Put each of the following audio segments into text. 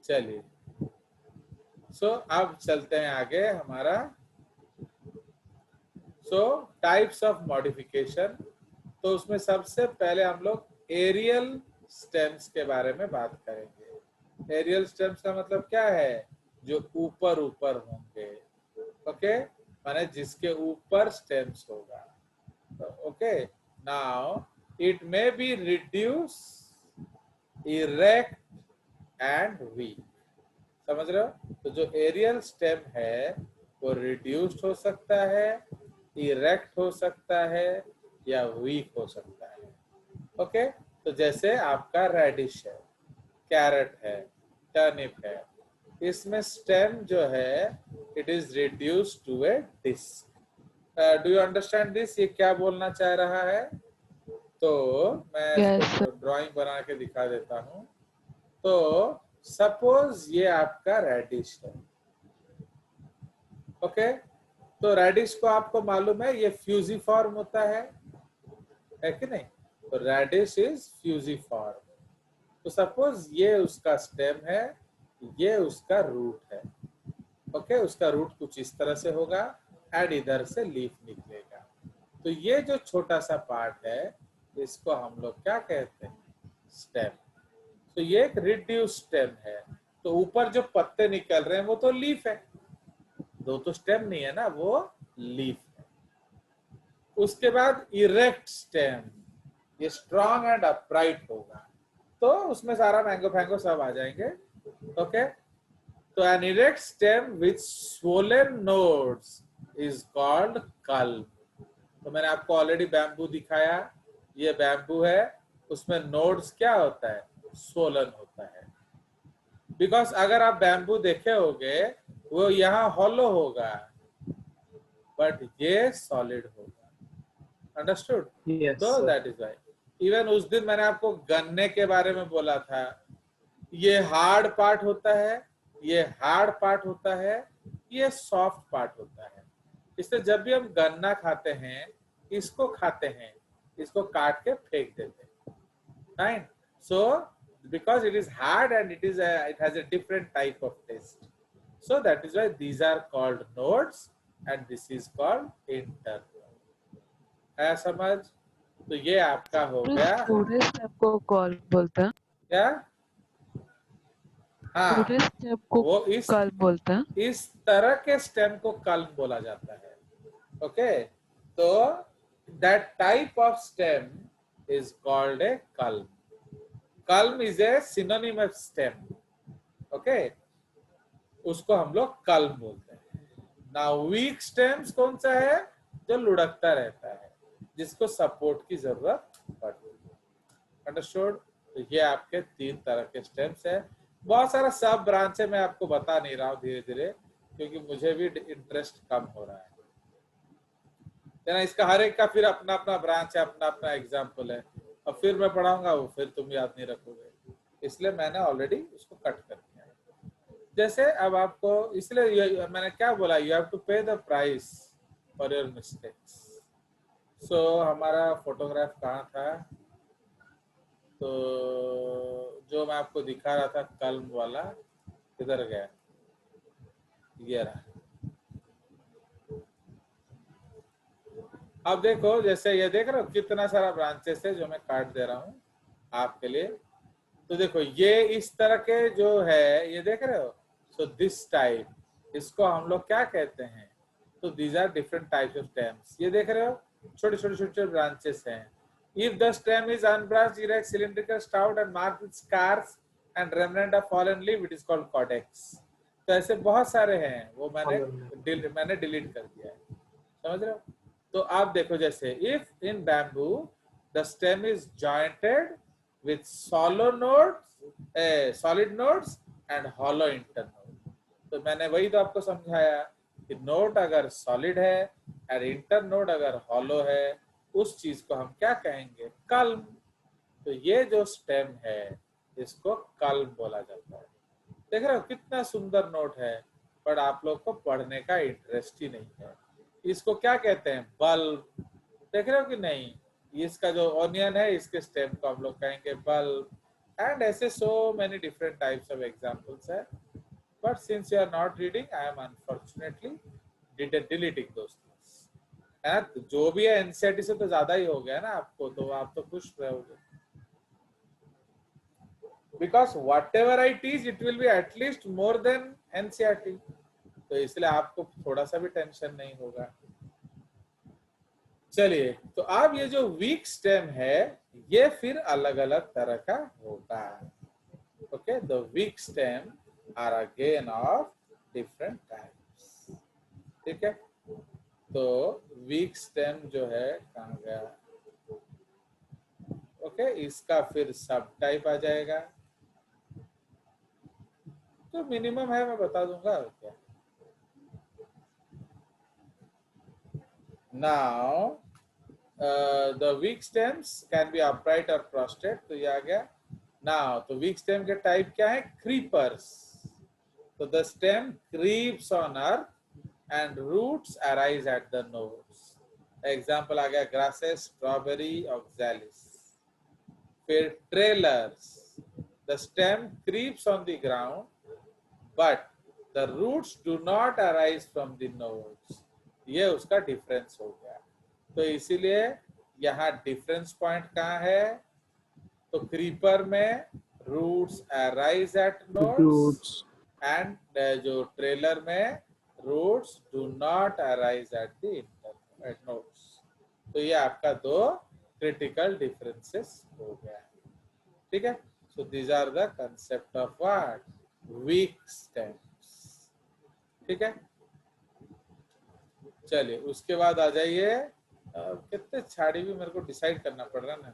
चलिए, अब चलते हैं आगे हमारा। Types of modification. तो उसमें सबसे पहले हम लोग एरियल स्टेम्स के बारे में बात करेंगे। एरियल स्टेम्स का मतलब क्या है? जो ऊपर ऊपर होंगे। ओके, माने जिसके ऊपर स्टेम्स होगा। Okay, now it may be reduce, erect and weak. समझ रहे हो? तो जो एरियल स्टेम है वो रिड्यूस्ड हो सकता है, इरेक्ट हो सकता है, या वीक हो सकता है। ओके, तो जैसे आपका रेडिश है, कैरेट है, टर्निप है, इसमें स्टेम जो है it is reduced to a disc. Do you understand this? ये क्या बोलना चाह रहा है? तो मैं Yes, इसको ड्राइंग बना के दिखा देता हूँ। तो सपोज ये आपका रेडिश है। ओके, तो रेडिश को आपको मालूम है ये फ्यूजिफॉर्म होता है कि नहीं? तो रेडिश इज फ्यूजिफॉर्म। तो सपोज ये उसका स्टेम है, ये उसका रूट है। ओके, उसका रूट कुछ इस तरह से होगा एंड इधर से लीफ निकलेगा। तो ये जो छोटा सा पार्ट है इसको हम लोग क्या कहते हैं? स्टेम। तो ये एक रिड्यूस स्टेम है। तो ऊपर जो पत्ते निकल रहे हैं वो तो लीफ है, दो तो स्टेम नहीं है ना, वो लीफ है। उसके बाद इरेक्ट स्टेम, ये स्ट्रॉन्ग एंड अपराइट होगा। तो उसमें सारा मैंगो फैंगो सब आ जाएंगे। ओके, तो an erect stem with swollen nodes is called culm. तो मैंने आपको ऑलरेडी बैम्बू दिखाया, ये बैम्बू है, उसमें नोड्स क्या होता है? स्वोलन होता है। बिकॉज अगर आप बैम्बू देखे होगे वो यहाँ हॉलो होगा बट ये सॉलिड होगा। अंडरस्टूड? Yes, तो sir. That is why even उस दिन मैंने आपको गन्ने के बारे में बोला था, ये हार्ड पार्ट होता है, ये हार्ड पार्ट होता है, ये सॉफ्ट पार्ट होता है। इसलिए जब भी हम गन्ना खाते हैं, इसको खाते हैं, इसको काट के फेंक देते हैं। Fine. So because it is hard and it has a different type of taste. So that is why these are called nodes and this is called internode. है समझ? तो ये आपका हो गया पूरे स्टेप को कॉल बोलता है। क्या? पूरे हाँ, स्टेप को वो कॉल बोलता है। इस तरह के स्टेम को कल्म बोला जाता है। ओके, तो that type of stem is called a culm. Culm is a synonym of stem. Okay, उसको हम लोग कल्म बोलते हैं। नाउ वीक स्टेम्स कौन सा है? जो लुढ़कता रहता है, जिसको सपोर्ट की जरूरत पड़ती है। अंडरस्टूड? तो ये आपके तीन तरह के स्टेम्स है। बहुत सारा सब ब्रांच है, मैं आपको बता नहीं रहा हूँ धीरे धीरे, क्योंकि मुझे भी इंटरेस्ट कम हो रहा है ना। इसका हर एक का फिर अपना अपना ब्रांच है, अपना अपना एग्जाम्पल है। अब फिर मैं पढ़ाऊंगा वो फिर तुम याद नहीं रखोगे, इसलिए मैंने ऑलरेडी उसको कट कर दिया है। जैसे अब आपको, इसलिए मैंने क्या बोला, यू हैव टू पे the price for your mistakes. हमारा फोटोग्राफ कहाँ था? तो जो मैं आपको दिखा रहा था कल्म वाला, किधर गया? ये रहा। अब देखो, जैसे ये देख रहे हो कितना सारा ब्रांचेस है जो मैं काट दे रहा हूँ आपके लिए। तो देखो ये इस तरह के जो है, ये देख रहे हो? सो दिस टाइप, इसको हम लोग क्या कहते हैं? तो these are different types of stems. ये देख रहे हो छोटे छोटे छोटे ब्रांचेस हैं। If the stem is unbranched, erect, cylindrical, stout and marked with scars and remnant of fallen leaf, it is called caudex. तो ऐसे बहुत सारे हैं, वो मैंने डिलीट कर दिया है। समझ रहे हो? तो आप देखो, जैसे if in bamboo the stem is jointed with solid nodes and hollow internode। तो मैंने वही तो आपको समझाया कि नोड अगर सॉलिड है और इंटरनोड अगर हॉलो है, उस चीज को हम क्या कहेंगे? कल्म। तो ये जो स्टेम है इसको कल्म बोला जाता है। देख रहे हो कितना सुंदर नोट है, पर आप लोग को पढ़ने का इंटरेस्ट ही नहीं है। इसको क्या कहते हैं? बल्ब। देख रहे हो कि नहीं? इसका जो ओनियन है, इसके स्टेम को हम लोग कहेंगे बल्ब। एंड ऐसे so many different types of examples है, but since you are not reading I am unfortunately deleting दोस्त है। तो जो भी है एनसीईआरटी से तो ज्यादा ही हो गया ना आपको, तो आप तो खुश रहोगे, because what ever I teach it will be at least more than NCERT, तो इसलिए आपको थोड़ा सा भी टेंशन नहीं होगा। चलिए, तो अब ये जो वीक स्टेम है ये फिर अलग अलग तरह का होता है। Okay, the weak stem are again of different types. ठीक है, तो वीक स्टेम जो है कहाँ गया? ओके, इसका फिर सब टाइप आ जाएगा, तो मिनिमम है मैं बता दूंगा क्या। Now the weak stems can be upright और प्रोस्टेट, तो ये आ गया। नाउ तो वीक स्टेम के टाइप क्या है? क्रीपर्स, तो the stem creeps on earth and roots arise at the nodes. Example आ गया ग्रासेस, स्ट्रॉबेरी, ऑक्सैलिस। फिर trailers, the stem creeps on the ground but the roots do not arise from the nodes. ये उसका difference हो गया, तो इसीलिए यहाँ डिफरेंस पॉइंट कहाँ है? तो क्रीपर में roots arise at nodes and जो ट्रेलर में roots do not arise at the nodes. तो ये आपका दो क्रिटिकल डिफरेंसेस हो गया। ठीक है, so these are the concept of what? Weak stems. ठीक है, चलिए उसके बाद आ जाइए। कितने छाड़ी भी मेरे को डिसाइड करना पड़ रहा है ना,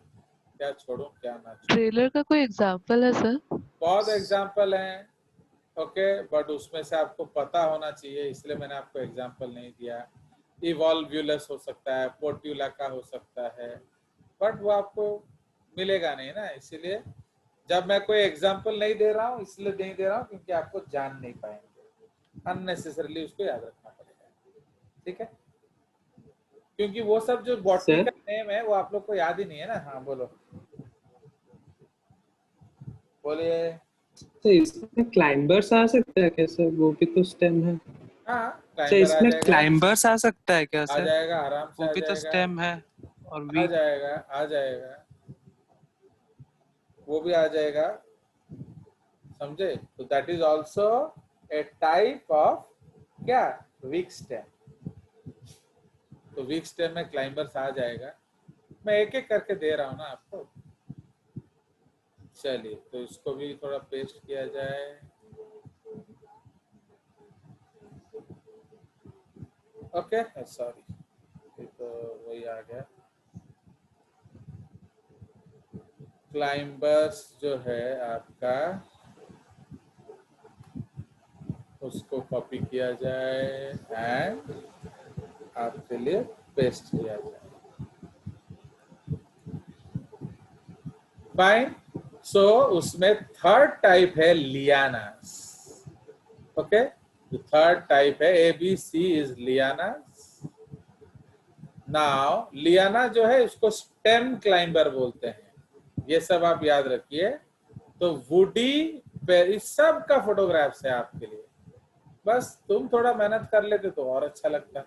क्या छोड़ूं क्या ना छोड़ूं। ट्रेलर का कोई एग्जांपल है सर? बहुत एग्जाम्पल हैं, ओके, बट उसमें से आपको पता होना चाहिए, इसलिए मैंने आपको एग्जांपल नहीं दिया। इवॉल्व्यूलस हो सकता है, पोर्ट्यूला का हो सकता है, बट वो आपको मिलेगा नहीं ना, इसीलिए जब मैं कोई एग्जांपल नहीं दे रहा हूँ इसलिए नहीं दे रहा हूँ क्योंकि आपको जान नहीं पाएंगे, अननेसेसरली उसको याद रखना पड़ेगा। ठीक है, क्योंकि वो सब जो बॉटनी का नेम है वो आप लोग को याद ही नहीं है ना। हाँ बोलो, बोलिए। तो इसमें क्लाइंबर्स आ सकता है कैसे? वो भी तो स्टेम है। हाँ, तो इसमें क्लाइंबर्स आ सकता है क्या आ सर? जाएगा, आराम से वो आ भी तो जाएगा, स्टेम है और आ वीक। जाएगा, आ जाएगा, वो भी आ जाएगा, समझे? तो that is also a type of क्या? Weak stem. तो वीक स्टेम में क्लाइंबर्स आ जाएगा, मैं एक एक करके दे रहा हूँ ना आपको। चलिए, तो इसको भी थोड़ा पेस्ट किया जाए। ओके, सॉरी, तो वही आ गया। क्लाइंबर्स जो है आपका, उसको कॉपी किया जाए एंड आपके लिए पेस्ट किया जाए। फाइन, सो उसमें थर्ड टाइप है लियानास। ओके, थर्ड टाइप है ABC इज लियानास। नाउ लियाना जो है उसको स्टेम क्लाइंबर बोलते हैं, ये सब आप याद रखिए। तो वुडी इस सब का फोटोग्राफ्स है आपके लिए, बस तुम थोड़ा मेहनत कर लेते तो और अच्छा लगता।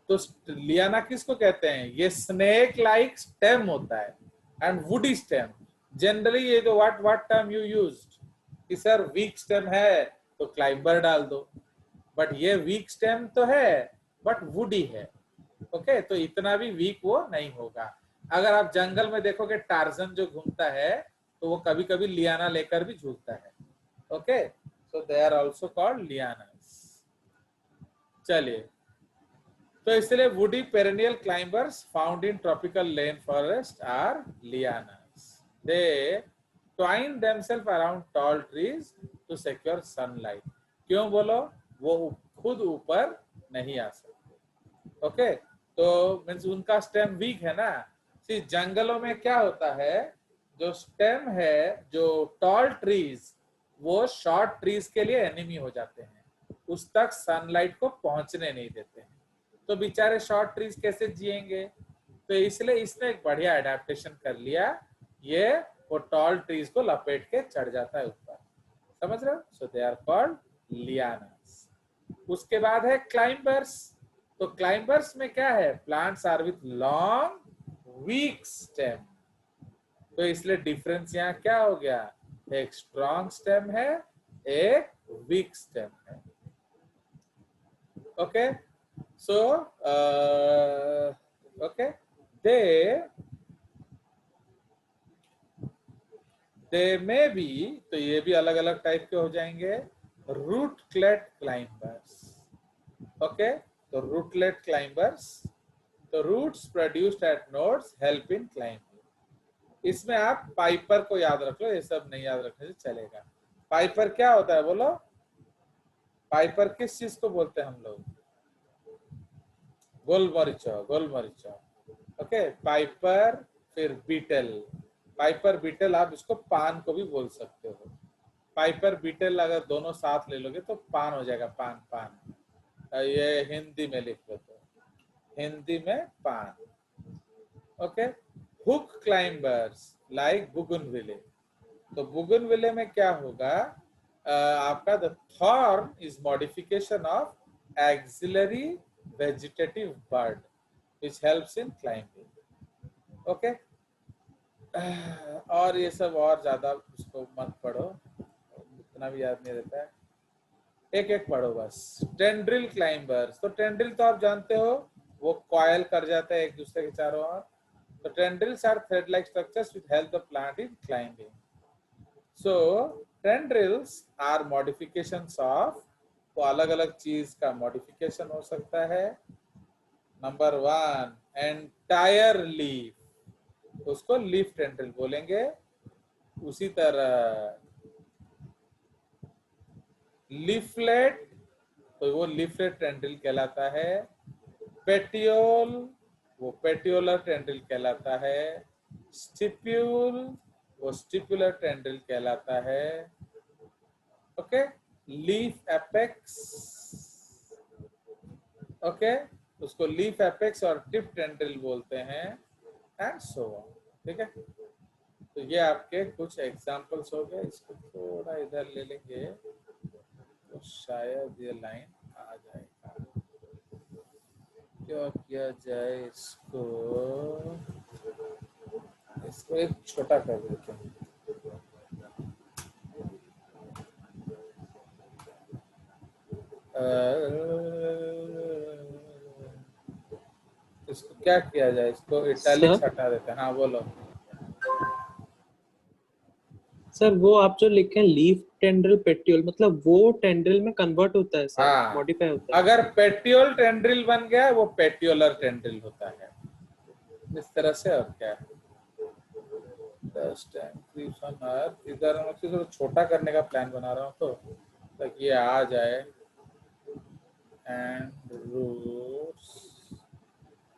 तो लियाना किसको कहते हैं? ये स्नेक लाइक स्टेम होता है एंड वुडी स्टेम। जनरली ये जो व्हाट टर्म यू यूज्ड कि सर वीक स्टेम है तो क्लाइंबर डाल दो, बट ये वीक स्टेम तो है बट वुडी है। ओके, तो इतना भी वीक वो नहीं होगा। अगर आप जंगल में देखोगे टार्जन जो घूमता है तो वो कभी कभी लियाना लेकर भी झूलता है। Okay, so they are also called lianas. चलिए, तो इसलिए woody perennial climbers found in tropical rain forest are lianas. They twine themselves around tall trees to secure sunlight. क्यों बोलो? वो खुद ऊपर नहीं आ सकते। ओके, तो मीन्स उनका स्टेम वीक है ना। सी जंगलों में क्या होता है, जो स्टेम है, जो टॉल ट्रीज, वो शॉर्ट ट्रीज के लिए एनिमी हो जाते हैं, उस तक सनलाइट को पहुंचने नहीं देते हैं, तो बेचारे शॉर्ट ट्रीज कैसे जिएंगे? तो इसलिए इसने एक बढ़िया एडेप्टेशन कर लिया, ये वो टॉल ट्रीज को लपेट के चढ़ जाता है ऊपर, समझ रहे हो? So they are called lianas. उसके बाद है क्लाइंबर्स। तो क्लाइंबर्स में क्या है? Plants are with long weak stem. तो इसलिए डिफरेंस यहाँ क्या हो गया? एक स्ट्रॉन्ग स्टेम है, एक वीक स्टेम है। Okay, so okay, they may be, तो ये भी अलग अलग टाइप के हो जाएंगे, रूटलेट क्लाइंबर्स। ओके, तो रूटलेट क्लाइंबर्स, तो roots produced at nodes help in climbing. इसमें आप पाइपर को याद रख लो, ये सब नहीं याद रखने से चलेगा। पाइपर क्या होता है बोलो? पाइपर किस चीज को बोलते हैं हम लोग? गोलमरीचो, गोलमरीचो। ओके, पाइपर, फिर बीटल। पाइपर बीटल, आप इसको पान को भी बोल सकते हो। पाइपर बीटल अगर दोनों साथ ले लोगे तो पान हो जाएगा, पान पान। ये हिंदी में लिख लो, तो हिंदी में पान। Okay, hook climbers like bougainvillea. तो बुगनविले में क्या होगा? आपका the thorn is modification of axillary vegetative bud which helps in climbing. Okay, और ये सब और ज्यादा उसको मत पढ़ो, इतना भी याद नहीं रहता है, एक एक पढ़ो बस। टेंड्रिल क्लाइंबर्स, तो टेंड्रिल तो आप जानते हो, वो कॉयल कर जाते हैं एक दूसरे के चारों ओर। तो tendrils are thread like structures which help the plant in climbing. So tendrils are modifications of, तो अलग अलग चीज का मॉडिफिकेशन हो सकता है। नंबर 1, एंटायर लीफ, उसको लीफ टेंड्रिल बोलेंगे। उसी तरह लीफलेट, तो वो लीफलेट टेंड्रिल कहलाता है। पेटियोल, वो पेटियोलर टेंड्रिल कहलाता है। स्टिप्यूल, वो स्टिपुलर टेंड्रिल कहलाता है। ओके, लीफ एपेक्स, ओके, उसको लीफ एपेक्स और टिप टेंड्रिल बोलते हैं, एंड सो ऑन। ठीक है, तो ये आपके कुछ एग्जांपल्स हो गए। इसको थोड़ा इधर ले लेंगे तो शायद ये लाइन आ जाएगा। क्या किया जाए इसको? इसको एक छोटा कर देते हैं। इसको क्या किया जाए? इसको इटैलिक्स सर हटा देते हैं। हाँ बोलो। सर वो आप जो लिखे हैं लीफ टेंड्रिल पेट्यूल, मतलब वो टेंड्रिल में कन्वर्ट होता है सर, हाँ, मॉडिफाई होता है। अगर पेट्योल टेंड्रिल बन गया वो पेट्योलर टेंड्रिल होता है, इस तरह से। और क्या है, इधर मैं छोटा करने का प्लान बना रहा हूँ, तो ताकि ये आ जाए। एंड रूट्स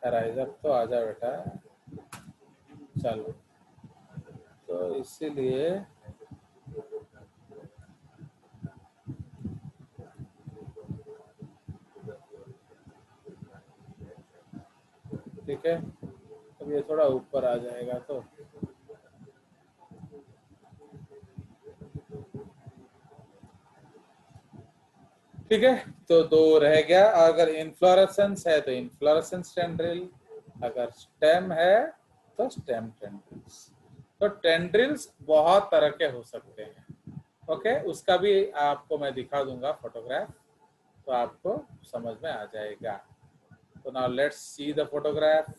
अराइजर तो आ जाए बेटा, चलो। तो इसीलिए ठीक है, अब ये थोड़ा ऊपर आ जाएगा तो ठीक है। तो दो रह गया। अगर इन्फ्लोरेसेंस है तो इन्फ्लोरेसेंस टेंड्रिल, अगर स्टेम है तो स्टेम टेंड्रिल्स। तो टेंड्रिल्स बहुत तरह के हो सकते हैं। ओके, उसका भी आपको मैं दिखा दूंगा फोटोग्राफ, तो आपको समझ में आ जाएगा। तो now let's see the photograph,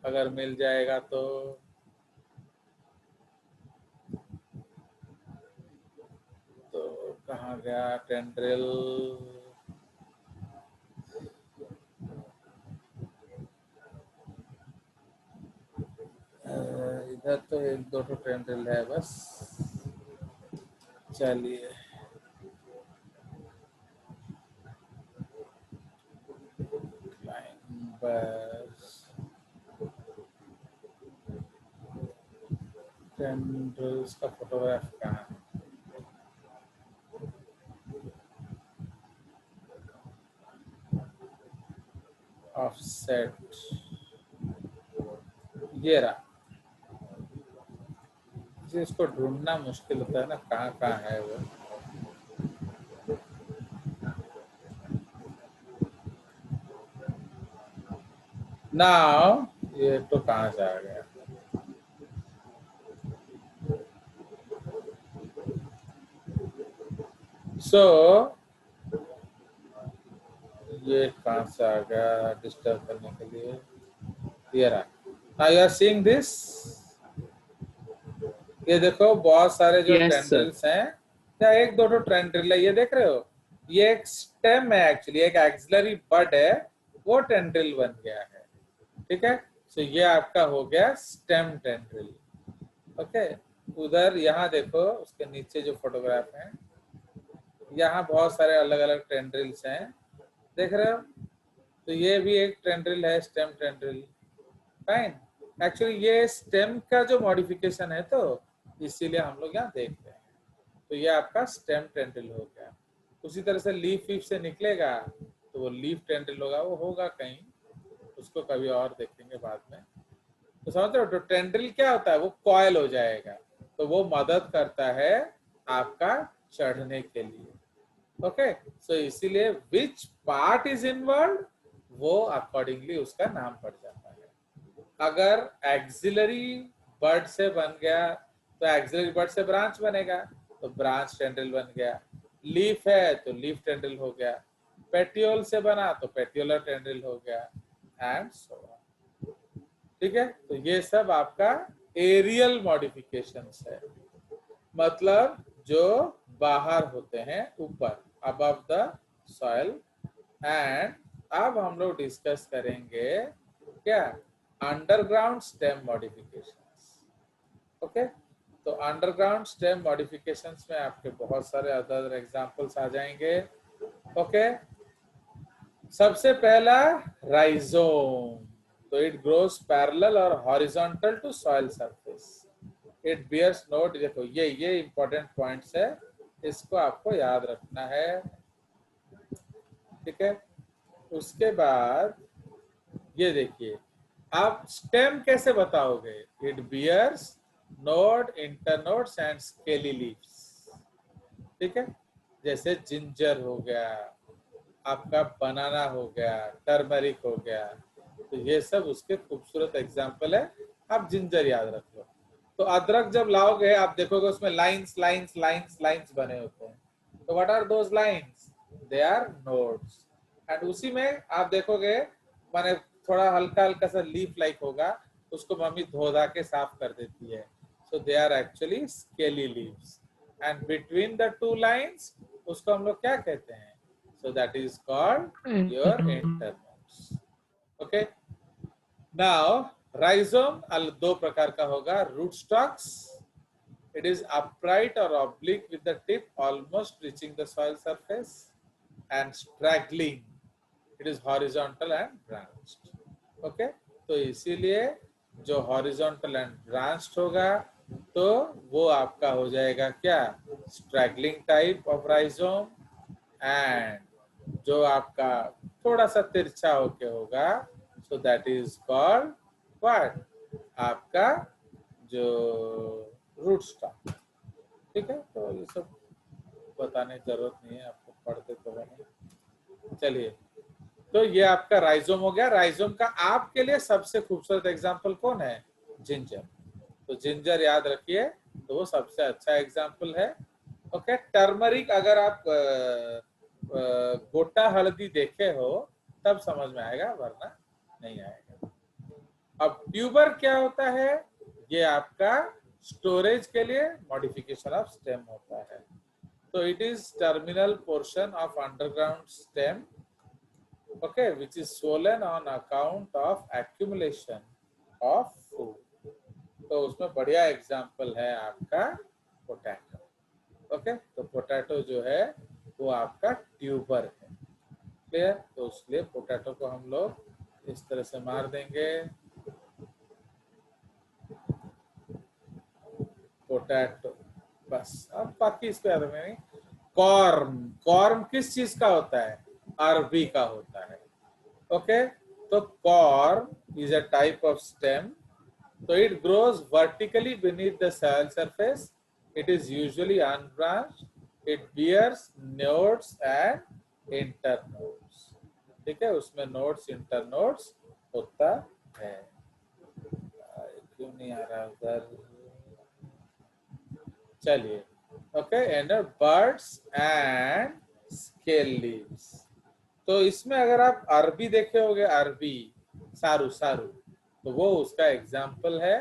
अगर मिल जाएगा तो। तो कहाँ गया टेंड्रिल? इधर तो एक दो तो टेंड्रिल है बस। चलिए, क्लाइंबर्स टेंड्रिल्स का फोटोग्राफ कहाँ है? ऑफसेट, ये रहा। इसको ढूंढना मुश्किल होता है ना, कहाँ कहाँ है वो। नाउ ये तो कहाँ से आ गया? सो ये कहाँ से आ गया डिस्टर्ब करने के लिए? ये रहा। Now you are seeing this, ये देखो बहुत सारे जो Yes, sir. टेंड्रिल्स हैं, क्या एक दो टेंड्रिल है, ये देख रहे हो? ये एक स्टेम है एक्चुअली, एक एक्सिलरी बड है, वो टेंड्रिल बन गया है। ठीक है, सो ये आपका हो गया स्टेम टेंड्रिल। ओके, उधर यहाँ देखो उसके नीचे जो फोटोग्राफ है, यहाँ बहुत सारे अलग अलग टेंड्रिल्स हैं, देख रहे हो? तो ये भी एक टेंड्रिल है, स्टेम टेंड्रिल। फाइन, एक्चुअली ये स्टेम का जो मॉडिफिकेशन है, तो इसीलिए हम लोग यहाँ देख रहे हैं। तो ये आपका स्टेम टेंड्रिल हो गया। उसी तरह से लीफ वीफ से निकलेगा तो वो लीफ टेंड्रिल होगा, वो होगा कहीं, उसको कभी और देखेंगे बाद में। तो समझ रहे हो, तो टेंड्रिल क्या होता है, वो कॉयल हो जाएगा, तो वो मदद करता है आपका चढ़ने के लिए। ओके, सो इसीलिए विच पार्ट इज इन्वॉल्व, वो अकॉर्डिंगली उसका नाम पड़ जाता है। अगर एक्सिलरी बर्ड से बन गया तो एक्सिलरी बर्ड से ब्रांच बनेगा, तो ब्रांच टेंड्रिल बन गया। लीफ है तो लीफ टेंड्रिल हो गया। पेटियोल से बना तो पेटियोलर टेंड्रिल हो गया, एंड सो ऑन। ठीक है, तो ये सब आपका एरियल मॉडिफिकेशंस है, मतलब जो बाहर होते हैं, ऊपर, अबव द सॉइल। एंड अब हम लोग डिस्कस करेंगे क्या, अंडरग्राउंड स्टेम मॉडिफिकेशंस। ओके, तो अंडरग्राउंड स्टेम मॉडिफिकेशंस में आपके बहुत सारे अदर एग्जांपल्स आ जाएंगे। ओके, सबसे पहला राइजोम, तो इट ग्रोज पैरेलल और horizontal to soil surface, it bears node. देखो ये इंपॉर्टेंट पॉइंट्स है, इसको आपको याद रखना है। ठीक है, उसके बाद ये देखिए, आप स्टेम कैसे बताओगे? It bears node, internodes and scaly leaves. ठीक है, जैसे जिंजर हो गया, आपका बनाना हो गया, टर्मरिक हो गया, तो ये सब उसके खूबसूरत एग्जाम्पल है। आप जिंजर याद रख लो। तो अदरक जब लाओगे आप देखोगे उसमें लाइंस लाइंस लाइंस लाइंस बने होते हैं, तो what are those lines? They are nodes. And उसी में आप देखोगे माने थोड़ा हल्का हल्का सा लीफ लाइक होगा, उसको मम्मी धो धा के साफ कर देती है, so they are actually scaly leaves. And between the two lines उसको हम लोग क्या कहते हैं? So that is called your internodes. Okay. Now rhizome दो प्रकार का होगा, rootstocks, it is upright or oblique with the tip almost reaching the soil surface, and straggling, it is horizontal and branched. Okay, तो इसीलिए जो horizontal and branched होगा तो वो आपका हो जाएगा क्या, straggling type of rhizome। And जो आपका थोड़ा सा तिरछा होके होगा, सो दैट इज कॉल्ड व्हाट, आपका जो रूट स्टॉक। ठीक है, तो ये सब बताने की जरूरत नहीं है, आपको पढ़ते तो बने। चलिए, तो ये आपका राइजोम हो गया। राइजोम का आपके लिए सबसे खूबसूरत एग्जाम्पल कौन है? जिंजर। तो जिंजर याद रखिए, तो वो सबसे अच्छा एग्जाम्पल है। ओके, टर्मरिक अगर आप गोटा हल्दी देखे हो तब समझ में आएगा, वरना नहीं आएगा। अब ट्यूबर क्या होता है? ये आपका स्टोरेज के लिए मॉडिफिकेशन ऑफ स्टेम होता है। तो it is terminal portion of underground stem, okay, which is swollen on account of accumulation of food. तो उसमें बढ़िया एग्जांपल है आपका पोटैटो। ओके, तो पोटैटो जो है वो आपका ट्यूबर है। क्लियर? तो इसलिए पोटैटो को हम लोग इस तरह से मार देंगे, पोटैटो, बस। अब बाकी इसको याद रखना नहीं। कॉर्म, कॉर्म किस चीज का होता है? अरबी का होता है। ओके, तो corm is a type of stem So it grows vertically beneath the soil surface. It is usually unbranched. It bears nodes and internodes. ठीक है, उसमें नोड्स इंटरनोड्स होता है। क्यों नहीं आ रहा उधर? चलिए, okay, and birds and scale leaves. तो इसमें अगर आप अरबी देखे होंगे, अरबी सारू सारू, तो वो उसका एग्जाम्पल है।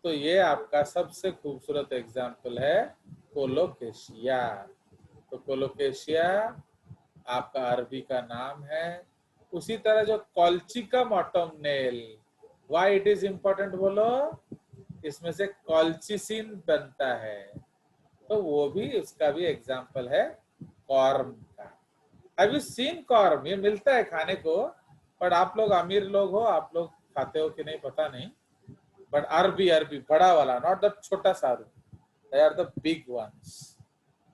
तो ये आपका सबसे खूबसूरत एग्जाम्पल है कोलोकेशिया। तो कोलोकेशिया आपका अरबी का नाम है। उसी तरह जो colchicum autumnale, why it is important बोलो? इसमें से कॉल्चिसिन बनता है, तो वो भी उसका भी एग्जाम्पल है कॉर्म का। Have you seen corm? ये मिलता है खाने को, बट आप लोग अमीर लोग हो, आप लोग खाते हो कि नहीं पता नहीं, बट अरबी अरबी बड़ा वाला, नॉट द छोटा सारू, they are the big ones.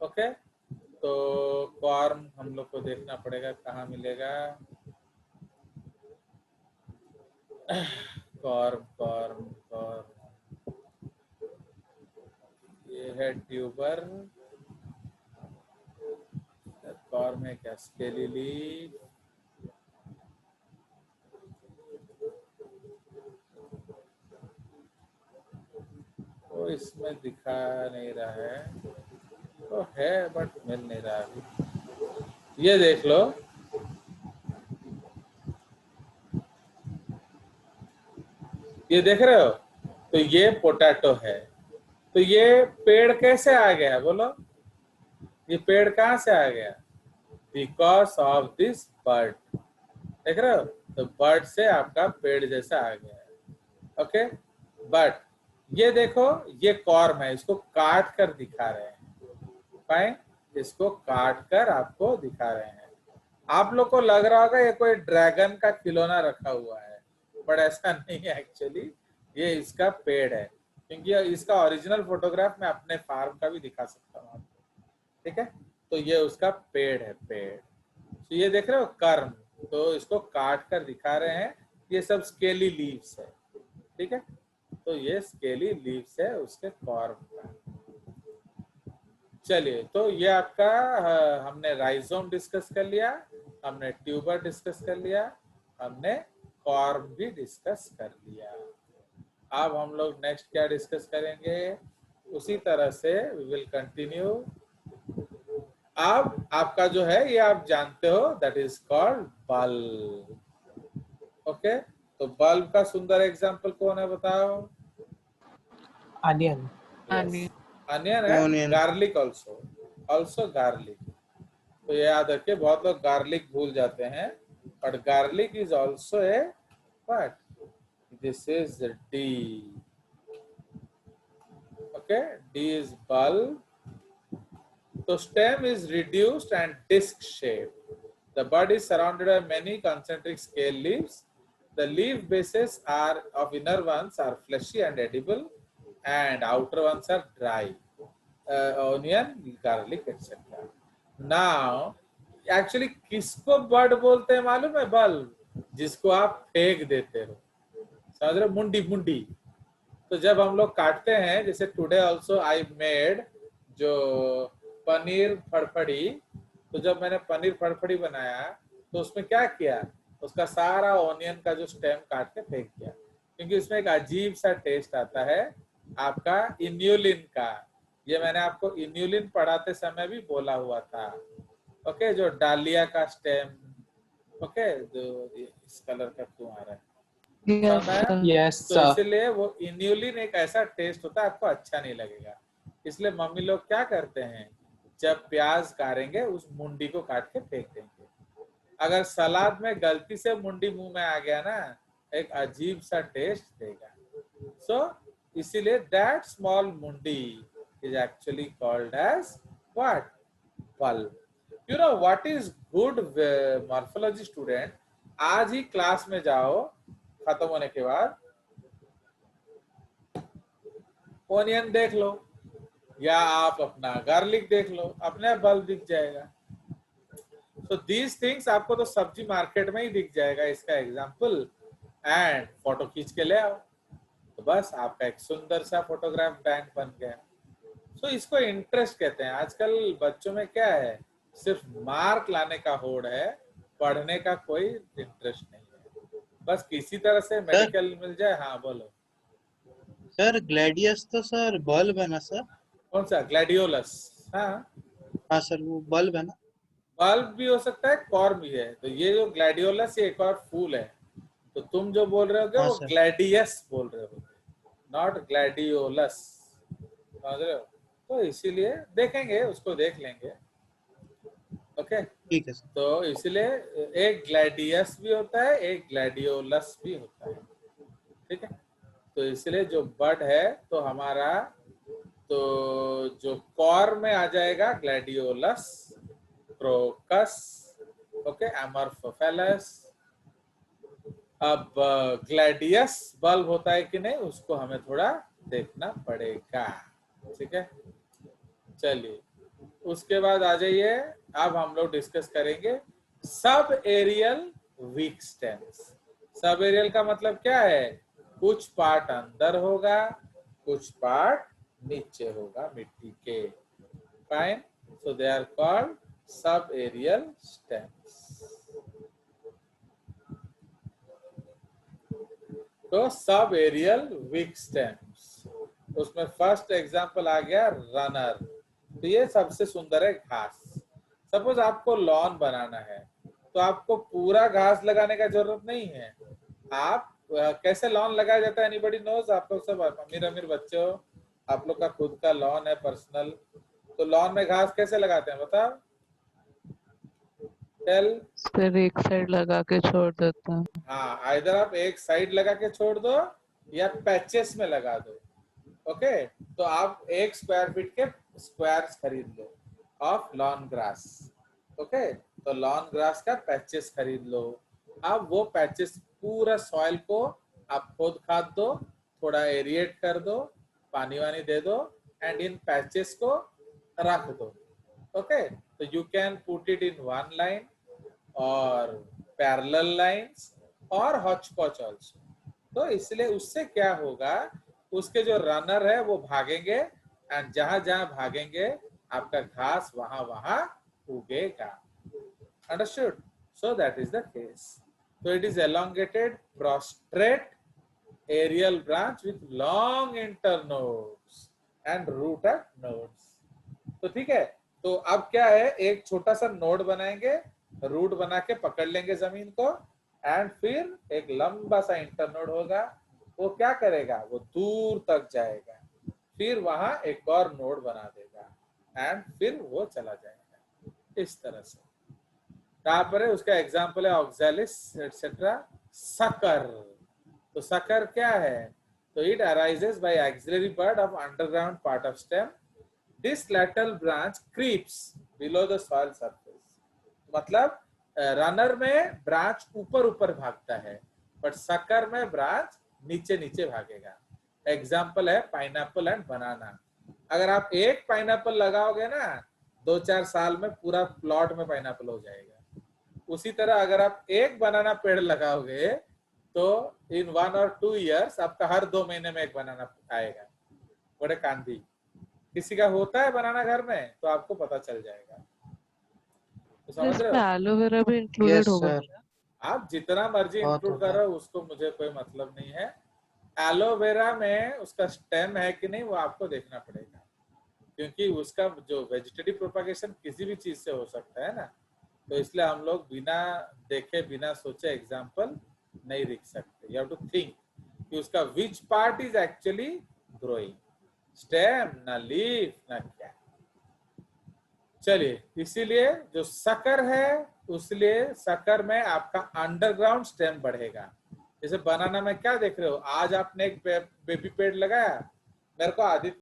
Okay, तो कॉर्म हम लोग को देखना पड़ेगा कहाँ मिलेगा। कॉर्म कॉर्म कॉर्म, ये है ट्यूबर। कॉर्म है क्या? स्केली लीफ, तो इसमें दिखा नहीं रहा है, तो है बट मिल नहीं रहा अभी। ये देख लो, ये देख रहे हो? तो ये पोटैटो है। तो ये पेड़ कैसे आ गया बोलो? ये पेड़ कहाँ से आ गया? Because of this bird. देख रहे हो? तो बर्ड से आपका पेड़ जैसा आ गया है। ओके, बट ये देखो, ये कॉर्म है, इसको काट कर दिखा रहे हैं। फाइन, इसको काट कर आपको दिखा रहे हैं। आप लोग को लग रहा होगा ये कोई ड्रैगन का खिलौना रखा हुआ है, बट ऐसा नहीं है एक्चुअली, ये इसका पेड़ है। क्योंकि इसका ओरिजिनल फोटोग्राफ मैं अपने फार्म का भी दिखा सकता हूँ आपको। ठीक है, तो ये उसका पेड़ है, पेड़। तो ये देख रहे हो कर्म, तो इसको काट कर दिखा रहे हैं। ये सब स्केली लीव्स है। ठीक है, तो ये स्केली लीव्स है उसके कॉर्म का। चलिए, तो ये आपका हमने राइजोम डिस्कस कर लिया, हमने ट्यूबर डिस्कस कर लिया, हमने कॉर्म भी डिस्कस कर लिया। अब हम लोग नेक्स्ट क्या डिस्कस करेंगे? उसी तरह से वी विल कंटिन्यू। अब आपका जो है ये आप जानते हो, that is called bulb. Okay, तो बल्ब का सुंदर एग्जांपल कौन है बताओ? अनियन। Onion. अनियन है, Onion. Garlic also garlic. तो ये याद रखिए, बहुत लोग गार्लिक भूल जाते हैं, but garlic is also A what? This is D. Okay, D is bulb. So stem is reduced and disc shaped. The bud is surrounded by many concentric scale leaves. The leaf bases are of inner ones are fleshy and edible, and outer ones are dry. Onion, garlic, etc. Now, actually किसको बड बोलते हैं मालूम है? Bulb, जिसको आप फेंक देते हो, समझ रहे? मुंडी मुंडी। तो जब हम लोग काटते हैं, जैसे टुडे ऑल्सो आई मेड जो पनीर फड़फड़ी, तो जब मैंने पनीर फड़फड़ी बनाया तो उसमें क्या किया? उसका सारा ऑनियन का जो स्टेम काट के फेंक दिया, क्योंकि उसमें एक अजीब सा टेस्ट आता है आपका इन्यूलिन का। ये मैंने आपको इन्यूलिन पढ़ाते समय भी बोला हुआ था। ओके, जो डालिया का स्टेम, ओके, जो इस कलर का क्यों आ रहा है? Yes, sir. यस तो इसलिए वो इन्यूलिन एक ऐसा टेस्ट होता है, आपको अच्छा नहीं लगेगा। इसलिए मम्मी लोग क्या करते हैं, जब प्याज काटेंगे उस मुंडी को काट के फेंक देंगे। अगर सलाद में गलती से मुंडी मुंह में आ गया ना, एक अजीब सा टेस्ट देगा। सो इसीलिए दैट स्मॉल मुंडी is actually called as what? Pulp. You know what is good morphology student? आज ही क्लास में जाओ, खत्म होने के बाद ओनियन देख लो, या आप अपना गार्लिक देख लो, अपने बल्ब दिख जाएगा। तो दीज थिंग्स आपको तो सब्जी मार्केट में ही दिख जाएगा, इसका एग्जांपल, एंड फोटो खींच के ले आओ। तो बस आपका एक सुंदर सा फोटोग्राफ बैंक बन गया। तो इसको इंटरेस्ट कहते हैं। आजकल बच्चों में क्या है, सिर्फ मार्क लाने का होड़ है, पढ़ने का कोई इंटरेस्ट नहीं है। बस किसी तरह से मेडिकल मिल जाए। हाँ बोलो सर। ग्लैडियस तो सर बल्ब है ना सर? कौन सा? ग्लैडियोलस। हाँ हाँ सर, वो बल्ब है ना? बल्ब भी हो सकता है, कॉर्म भी है। तो ये जो ग्लैडियोलस ये एक और फूल है। तो तुम जो बोल रहे होगे हाँ वो सर। ग्लैडियस बोल रहे हो, नॉट ग्लैडियोलस, समझ रहे हो? तो इसीलिए देखेंगे, उसको देख लेंगे। ओके ठीक है सर। तो इसलिए एक ग्लैडियस भी होता है, एक ग्लैडियोलस भी होता है। ठीक है, तो इसलिए जो बड है तो हमारा तो जो कॉर में आ जाएगा ग्लैडियोलस, क्रोकस, ओके, एमॉर्फोफेलस। अब ग्लैडियस बल्ब होता है कि नहीं, उसको हमें थोड़ा देखना पड़ेगा। ठीक है, चलिए उसके बाद आ जाइए। अब हम लोग डिस्कस करेंगे subaerial weak stems. Subaerial का मतलब क्या है? कुछ पार्ट अंदर होगा, कुछ पार्ट नीचे होगा मिट्टी के। Fine, so they are called subaerial stems. तो सब एरियल वीक स्टेम्स, उसमें फर्स्ट एग्जांपल आ गया रनर। तो ये सबसे सुंदर है घास। सपोज आपको लॉन बनाना है तो आपको पूरा घास लगाने का जरूरत नहीं है। आप कैसे लॉन लगाया जाता है, एनीबॉडी नोज? आप लोग सब अमीर अमीर बच्चे हो, आप लोग का खुद का लॉन है पर्सनल, तो लॉन में घास कैसे लगाते हैं बताओ? टेल। फिर एक साइड लगा के छोड़ देता है। हाँ, इधर आप एक साइड लगा के छोड़ दो या पैचेस में लगा दो। ओके, तो आप 1 स्क्वायर फीट के स्क्वायर्स खरीद लो ऑफ लॉन ग्रास। ओके, तो लॉन ग्रास का पैचेस खरीद लो। अब वो पैचेस पूरा सॉइल को आप खोद खाद दो, थोड़ा एरिएट कर दो, पानी वानी दे दो, एंड इन पैचेस को रख दो। ओके, तो you can put it in one line और पैरेलल लाइंस और हॉचपॉच आल्सो। तो इसलिए उससे क्या होगा, उसके जो रनर है वो भागेंगे, एंड जहां जहां भागेंगे आपका घास वहां वहां उगेगा। Understood? So that is the case. So it is elongated, prostrate aerial branch with long internodes and root at nodes. तो ठीक है, तो अब क्या है, एक छोटा सा नोड बनाएंगे, रूट बना के पकड़ लेंगे जमीन को, एंड फिर एक लंबा सा इंटरनोड होगा। वो क्या करेगा, वो दूर तक जाएगा, फिर वहां एक और नोड बना देगा, एंड फिर वो चला जाएगा इस तरह से। तापर उसका एग्जाम्पल है ऑक्सैलिस एटसेट्रा। सकर, तो सकर क्या है? तो it arises by axillary part of underground part of stem. This lateral branch creeps below the soil surface. मतलब रनर में ब्रांच ऊपर ऊपर भागता है, बट सकर में ब्रांच नीचे नीचे भागेगा। एग्जाम्पल है पाइनएप्पल एंड बनाना। अगर आप एक पाइनएप्पल लगाओगे ना, 2-4 साल में पूरा प्लॉट में पाइनएप्पल हो जाएगा। उसी तरह अगर आप एक बनाना पेड़ लगाओगे तो इन 1 or 2 years आपका हर 2 महीने में एक बनाना आएगा। बड़े कांधी किसी का होता है बनाना घर में तो आपको पता चल जाएगा। तो समझ रहे हो? एलोवेरा भी इंक्लूडेड यस होगा? सर। आप जितना मर्जी इंक्लूड करो, उसको मुझे कोई मतलब नहीं है। एलोवेरा में उसका स्टेम है कि नहीं वो आपको देखना पड़ेगा, क्योंकि उसका जो वेजिटेटिव प्रोपागेशन किसी भी चीज से हो सकता है ना। तो इसलिए हम लोग बिना देखे बिना सोचे एग्जाम्पल नहीं लिख सकते। यू हैव टू थिंक कि उसका which part is actually growing, stem ना लीफ ना क्या। चलिए, इसीलिए जो सकर है उसलिए सकर में आपका अंडरग्राउंड स्टेम बढ़ेगा। जैसे बनाना में क्या देख रहे हो, आज आपने एक बेबी पेड़ लगाया, मेरे को आदित्य